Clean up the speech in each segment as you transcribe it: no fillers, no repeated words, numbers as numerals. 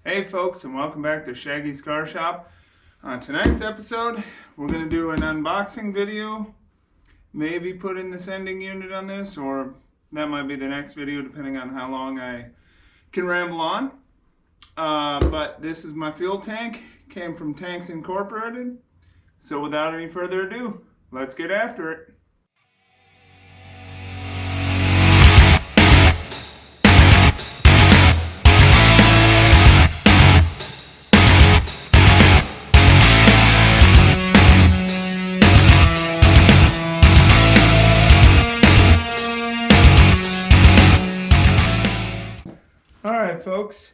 Hey folks, and welcome back to Shaggy's Car Shop. On tonight's episode, we're going to do an unboxing video. Maybe put in the sending unit on this, or that might be the next video depending on how long I can ramble on. But this is my fuel tank. Came from Tanks Incorporated. So without any further ado, let's get after it. Alright folks,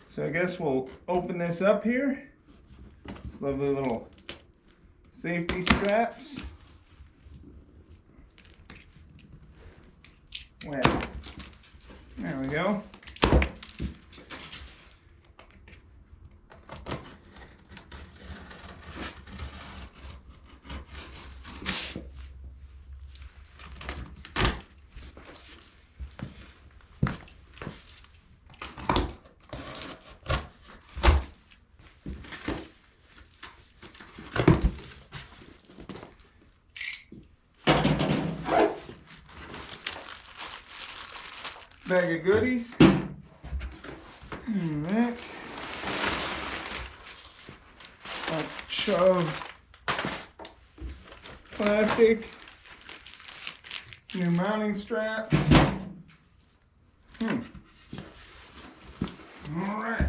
so I guess we'll open this up here. This lovely little safety straps. Well, there we go. Bag of goodies. Alright. A shove plastic. New mounting straps. Alright.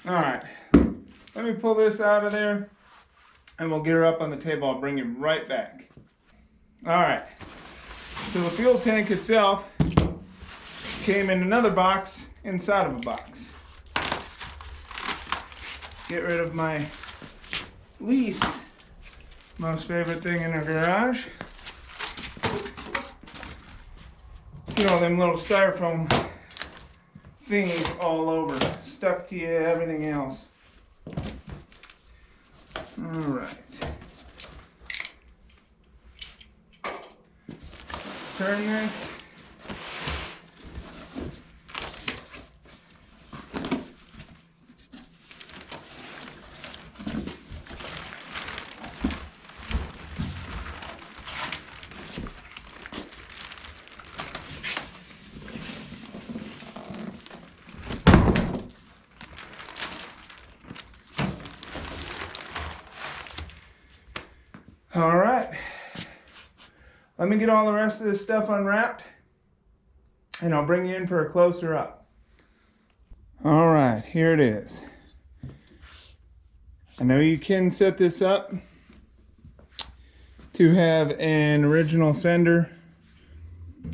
Alright. Let me pull this out of there and we'll get her up on the table. I'll bring you right back. Alright. So the fuel tank itself came in another box inside of a box. Get rid of my least most favorite thing in our garage. You know, them little styrofoam things all over, stuck to you, everything else. All right. Turn this. All right. Let me get all the rest of this stuff unwrapped and I'll bring you in for a closer up. All right, here it is. I know you can set this up to have an original sender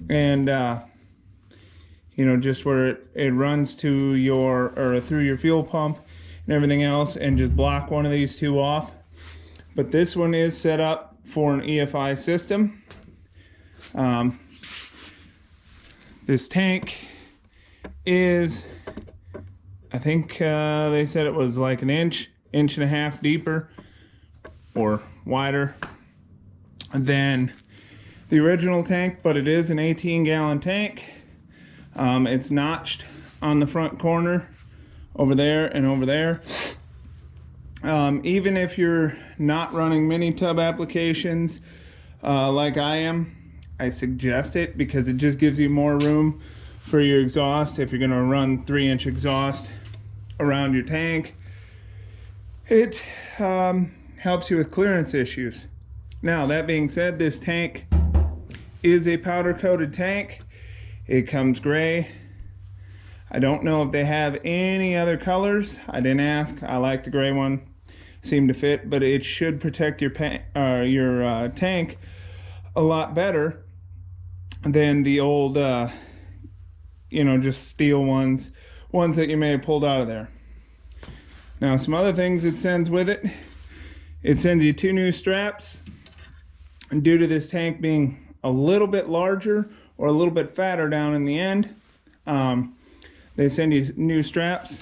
and you know, just where it runs to your or through your fuel pump and everything else, and just block one of these two off. But this one is set up for an EFI system. This tank is, I think they said it was like an inch and a half deeper or wider than the original tank, but it is an 18-gallon tank. It's notched on the front corner over there and over there. Even if you're not running mini tub applications like I am, I suggest it because it just gives you more room for your exhaust. If you're going to run 3-inch exhaust around your tank, it helps you with clearance issues. Now, that being said, this tank is a powder coated tank. It comes gray. I don't know if they have any other colors. I didn't ask. I like the gray one. Seemed to fit, but it should protect your tank a lot better than the old you know, just steel ones that you may have pulled out of there. Now, some other things it sends with it. It sends you 2 new straps, and due to this tank being a little bit larger or a little bit fatter down in the end, they send you new straps.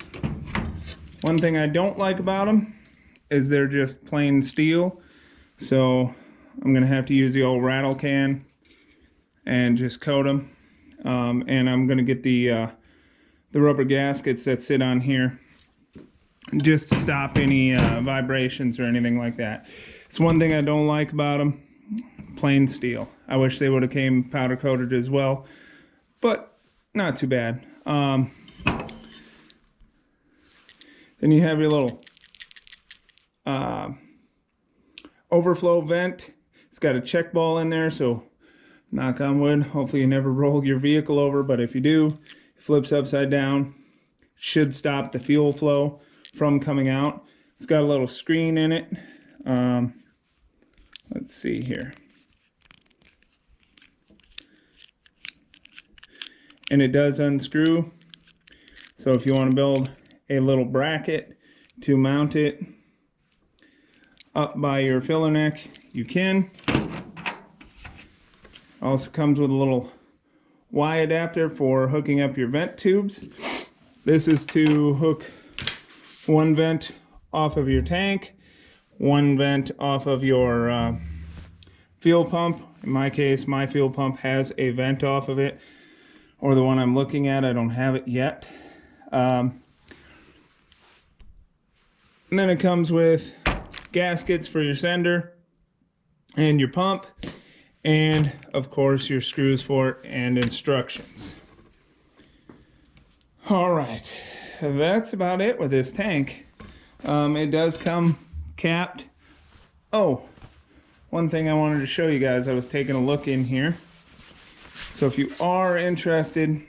One thing I don't like about them is they're just plain steel, so I'm gonna have to use the old rattle can and just coat them. And I'm gonna get the the rubber gaskets that sit on here, just to stop any vibrations or anything like that. It's one thing I don't like about them. Plain steel. I wish they would have came powder coated as well, but not too bad. Then you have your little overflow vent. It's got a check ball in there, so knock on wood, hopefully you never roll your vehicle over, but if you do, it flips upside down. Should stop the fuel flow from coming out. It's got a little screen in it. Let's see here. And it does unscrew. So if you want to build a little bracket to mount it up by your filler neck, you can. Also comes with a little Y adapter for hooking up your vent tubes. This is to hook one vent off of your tank, one vent off of your fuel pump. In my case, my fuel pump has a vent off of it, or the one I'm looking at, I don't have it yet. And then it comes with gaskets for your sender and your pump, and of course your screws for it and instructions. All right, that's about it with this tank. It does come capped. Oh, one thing I wanted to show you guys, I was taking a look in here. So if you are interested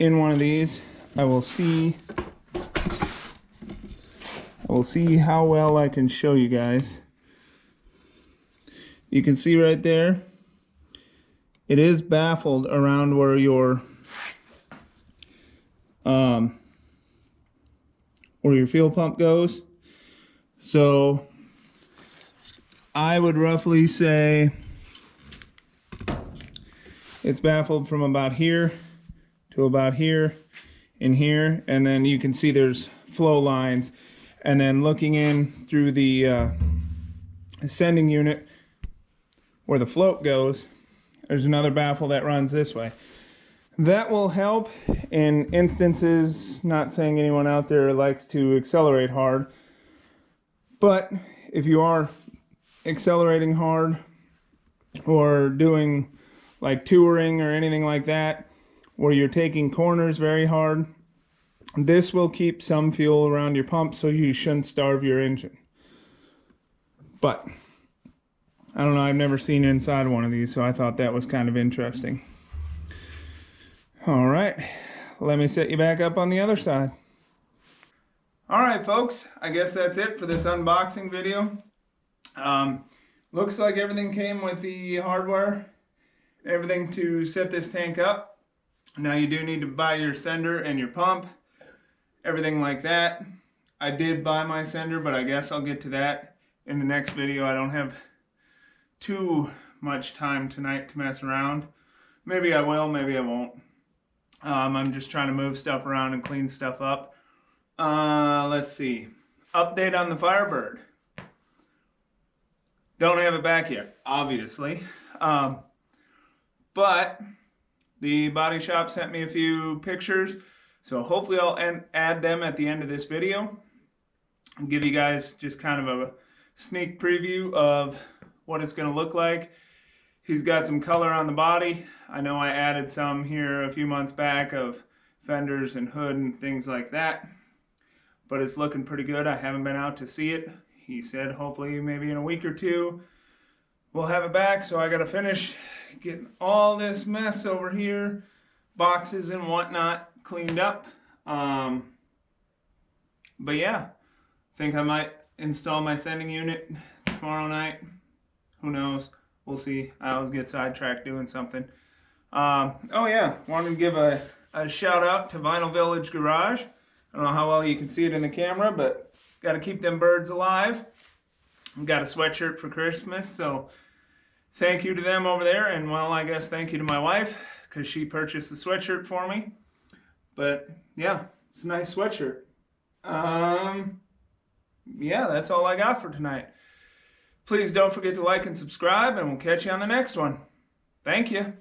in one of these, I will see how well I can show you guys. You can see right there, it is baffled around where your fuel pump goes. So I would roughly say it's baffled from about here to about here and here, and then you can see there's flow lines, and then looking in through the sending unit where the float goes, there's another baffle that runs this way. That will help in instances, not saying anyone out there likes to accelerate hard, but if you are accelerating hard or doing like touring or anything like that, where you're taking corners very hard, this will keep some fuel around your pump, so you shouldn't starve your engine. But I don't know, I've never seen inside one of these, so I thought that was kind of interesting. All right, let me set you back up on the other side. All right, folks, I guess that's it for this unboxing video. Looks like everything came with the hardware, everything to set this tank up. Now you do need to buy your sender and your pump, everything like that. I did buy my sender, but I guess I'll get to that in the next video. I don't have too much time tonight to mess around. Maybe I will, maybe I won't. I'm just trying to move stuff around and clean stuff up. Let's see. Update on the Firebird. Don't have it back yet, obviously. But the body shop sent me a few pictures, so hopefully I'll add them at the end of this video and give you guys just kind of a sneak preview of what it's going to look like. He's got some color on the body. I know I added some here a few months back of fenders and hood and things like that, but it's looking pretty good. I haven't been out to see it. He said hopefully maybe in a week or two we'll have it back, so I got to finish getting all this mess over here, boxes and whatnot, cleaned up. But yeah, I think I might install my sending unit tomorrow night. Who knows? We'll see. I always get sidetracked doing something. Oh yeah, wanted to give a shout out to Vinyl Village Garage. I don't know how well you can see it in the camera, but got to keep them birds alive. Got a sweatshirt for Christmas, so thank you to them over there, and well, I guess thank you to my wife, because she purchased the sweatshirt for me. But yeah, it's a nice sweatshirt. Yeah, that's all I got for tonight. Please don't forget to like and subscribe, and we'll catch you on the next one. Thank you.